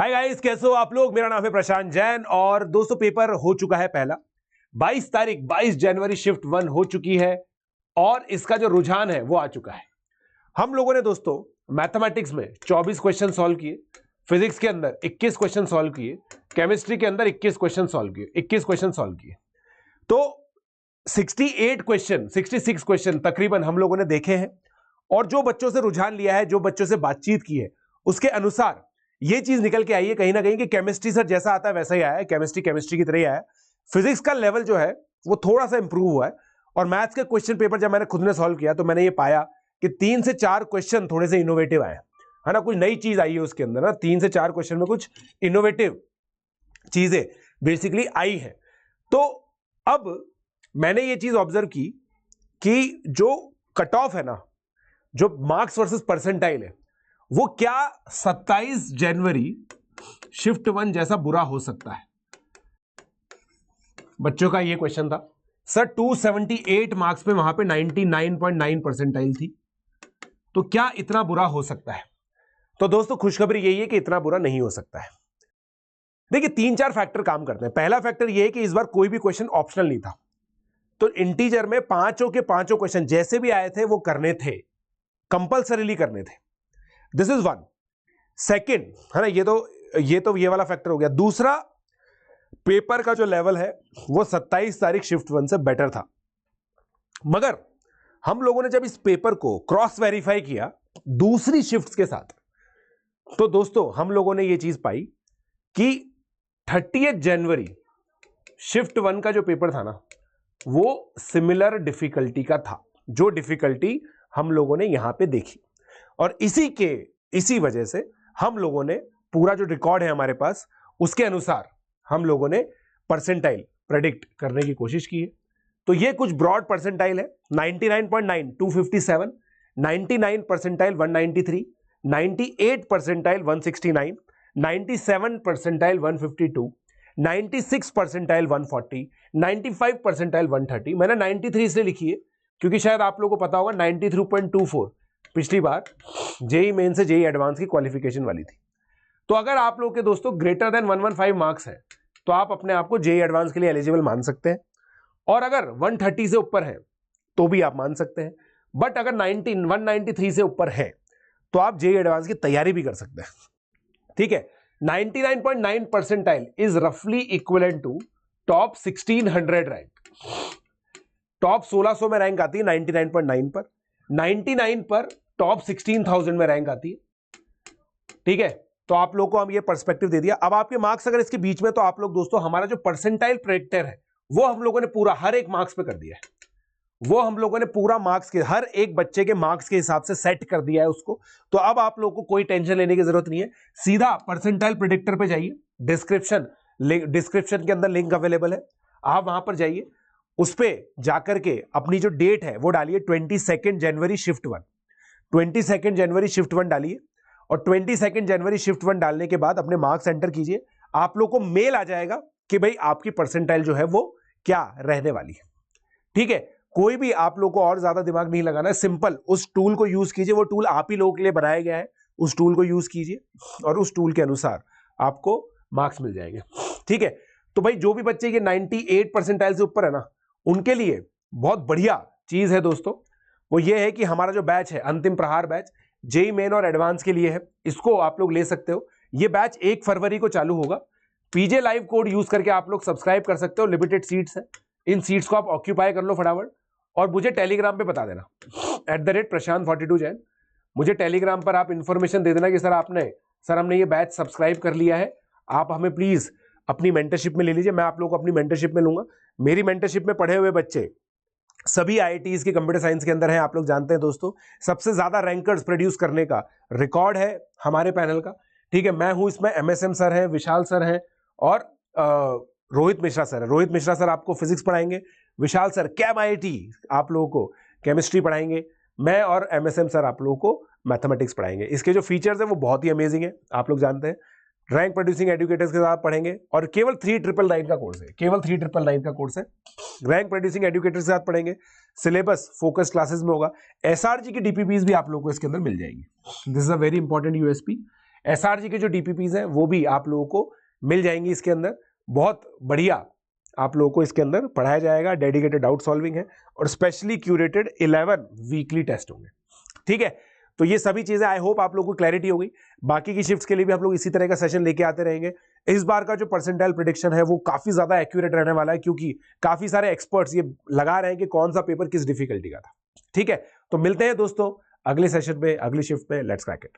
Hi guys, कैसे हो आप लोग। मेरा नाम है प्रशांत जैन और दोस्तों पेपर हो चुका है पहला। 22 तारीख 22 जनवरी शिफ्ट 1 हो चुकी है और इसका जो रुझान है वो आ चुका है। हम लोगों ने दोस्तों मैथमेटिक्स में 24 क्वेश्चन सॉल्व किए, फिजिक्स के अंदर 21 क्वेश्चन सॉल्व किए, केमिस्ट्री के अंदर 21 क्वेश्चन सॉल्व किए, 21 क्वेश्चन सॉल्व किए। तो 68 क्वेश्चन 66 क्वेश्चन तकरीबन हम लोगों ने देखे हैं और जो बच्चों से रुझान लिया है, जो बच्चों से बातचीत की है, उसके अनुसार ये चीज निकल के आई है कहीं ना कहीं कि केमिस्ट्री सर जैसा आता है वैसा ही आया है, केमिस्ट्री की तरह ही आया है। फिजिक्स का लेवल जो है वो थोड़ा सा इंप्रूव हुआ है और मैथ्स के क्वेश्चन पेपर जब मैंने खुद ने सॉल्व किया तो मैंने ये पाया कि 3 से 4 क्वेश्चन थोड़े से इनोवेटिव आए है ना, कुछ नई चीज आई है उसके अंदर ना। 3 से 4 क्वेश्चन में कुछ इनोवेटिव चीजें बेसिकली आई है। तो अब मैंने ये चीज ऑब्जर्व की कि जो कट ऑफ है ना, जो मार्क्स वर्सेस परसेंटाइल है, वो क्या 27 जनवरी शिफ्ट 1 जैसा बुरा हो सकता है। बच्चों का ये क्वेश्चन था सर, 278 मार्क्स पे वहां पे 99.9 परसेंटाइल थी, तो क्या इतना बुरा हो सकता है। तो दोस्तों खुशखबरी यही है कि इतना बुरा नहीं हो सकता है। देखिए 3-4 फैक्टर काम करते हैं। पहला फैक्टर यह है कि इस बार कोई भी क्वेश्चन ऑप्शनल नहीं था, तो इंटीजर में पांचों के पांचों क्वेश्चन जैसे भी आए थे वो करने थे, कंपल्सरीली करने थे। This is one. सेकेंड है ना, ये वाला फैक्टर हो गया। दूसरा, पेपर का जो लेवल है वो 27 तारीख शिफ्ट 1 से बेटर था, मगर हम लोगों ने जब इस पेपर को क्रॉस वेरीफाई किया दूसरी शिफ्ट्स के साथ, तो दोस्तों हम लोगों ने ये चीज पाई कि 30 जनवरी शिफ्ट 1 का जो पेपर था ना, वो सिमिलर डिफिकल्टी का था, जो डिफिकल्टी हम लोगों ने यहां पे देखी। और इसी वजह से हम लोगों ने पूरा जो रिकॉर्ड है हमारे पास, उसके अनुसार हम लोगों ने परसेंटाइल प्रेडिक्ट करने की कोशिश की है। तो ये कुछ ब्रॉड परसेंटाइल है। 99.9 257, 99 percentile 193, 98 percentile 169, 97 percentile 152, 96 percentile 140, 95 percentile 130। मैंने 93 इसलिए लिखी है क्योंकि शायद आप लोगों को पता होगा 93.24 पिछली बार जेई मेन से जेई एडवांस की क्वालिफिकेशन वाली थी। तो अगर आप लोग के दोस्तों ग्रेटर देन 115 मार्क्स है तो आप अपने आप को जेई एडवांस के लिए एलिजिबल मान सकते हैं, और अगर 130 से ऊपर है तो भी आप मान सकते हैं। बट अगर 193 से ऊपर है तो आप जेई एडवांस की तैयारी भी कर सकते हैं। ठीक है, 99.9 परसेंटाइल इज रफली equivalent to top 1600 rank. Top 1600 में रैंक आती है 99.9 पर, 99 पर टॉप 16,000 में रैंक आती है। ठीक है, तो आप लोगों को हम ये पर्सपेक्टिव दे दिया। अब आपके मार्क्स अगर इसके बीच में, तो आप लोग दोस्तों हमारा जो परसेंटाइल प्रेडिक्टर है वो हम लोगों ने पूरा हर एक मार्क्स पे कर दिया है। वो हम लोगों ने पूरा मार्क्स के, हर एक बच्चे के मार्क्स के हिसाब से सेट कर दिया है उसको। तो अब आप लोगों को कोई टेंशन लेने की जरूरत नहीं है, सीधा परसेंटाइल प्रेडिक्टर पे जाइए। डिस्क्रिप्शन के अंदर लिंक अवेलेबल है, आप वहां पर जाइए, उस पर जाकर के अपनी जो डेट है वो डालिए 22 जनवरी शिफ्ट 1। 22 जनवरी शिफ्ट 1 डालिए और 22 जनवरी शिफ्ट 1 डालने के बाद अपने मार्क्स एंटर कीजिए। आप लोग को मेल आ जाएगा कि भाई आपकी परसेंटाइल जो है वो क्या रहने वाली है। ठीक है, कोई भी आप लोग को और ज्यादा दिमाग नहीं लगाना है, सिंपल उस टूल को यूज कीजिए। वो टूल आप ही लोगों के लिए बनाया गया है, उस टूल को यूज कीजिए और उस टूल के अनुसार आपको मार्क्स मिल जाएंगे। ठीक है, तो भाई जो भी बच्चे के 98 परसेंटाइल से ऊपर है ना, उनके लिए बहुत बढ़िया चीज है दोस्तों, वो ये है कि हमारा जो बैच है अंतिम प्रहार बैच, जेई मेन और एडवांस के लिए है, इसको आप लोग ले सकते हो। ये बैच 1 फरवरी को चालू होगा। पीजे लाइव कोड यूज करके आप लोग सब्सक्राइब कर सकते हो, लिमिटेड सीट्स है, इन सीट्स को आप ऑक्यूपाई कर लो फटाफट। और मुझे टेलीग्राम पे बता देना @प्रशांत42 जैन, मुझे टेलीग्राम पर आप इंफॉर्मेशन दे देना कि सर हमने ये बैच सब्सक्राइब कर लिया है, आप हमें प्लीज अपनी मेंटरशिप में ले लीजिए। मैं आप लोगों को अपनी मेंटरशिप में लूंगा। मेरी मेंटरशिप में पढ़े हुए बच्चे सभी आईआईटीज के कंप्यूटर साइंस के अंदर है। आप लोग जानते हैं दोस्तों, सबसे ज्यादा रैंकर्स प्रोड्यूस करने का रिकॉर्ड है हमारे पैनल का। ठीक है, मैं हूं इसमें, एमएसएम सर है, विशाल सर है और रोहित मिश्रा सर है। रोहित मिश्रा सर आपको फिजिक्स पढ़ाएंगे, विशाल सर कैम आईआईटी आप लोगों को केमिस्ट्री पढ़ाएंगे, मैं और एमएसएम सर आप लोगों को मैथमेटिक्स पढ़ाएंगे। इसके जो फीचर्स है वो बहुत ही अमेजिंग है, आप लोग जानते हैं। रैंक प्रोड्यूसिंग एजुकेटर्स के साथ पढ़ेंगे और केवल 3999 का कोर्स है, केवल 3999 का कोर्स है। रैंक प्रोड्यूसिंग एजुकेटर्स के साथ पढ़ेंगे, सिलेबस फोकस क्लासेस में होगा, एसआरजी की डीपीपीज भी आप लोगों को इसके अंदर मिल जाएगी। This is a very important USP. SRG के जो डीपीपीज हैं वो भी आप लोगों को मिल जाएंगी इसके अंदर, बहुत बढ़िया आप लोगों को इसके अंदर पढ़ाया जाएगा, डेडिकेटेड डाउट सॉल्विंग है और स्पेशली क्यूरेटेड 11 वीकली टेस्ट होंगे। ठीक है, तो ये सभी चीजें आई होप आप लोगों को क्लैरिटी हो गई। बाकी की शिफ्ट्स के लिए भी हम लोग इसी तरह का सेशन लेके आते रहेंगे। इस बार का जो परसेंटाइल प्रेडिक्शन है वो काफी ज्यादा एक्यूरेट रहने वाला है, क्योंकि काफी सारे एक्सपर्ट्स ये लगा रहे हैं कि कौन सा पेपर किस डिफिकल्टी का था। ठीक है, तो मिलते हैं दोस्तों अगले सेशन में, अगली शिफ्ट में। Let's crack it.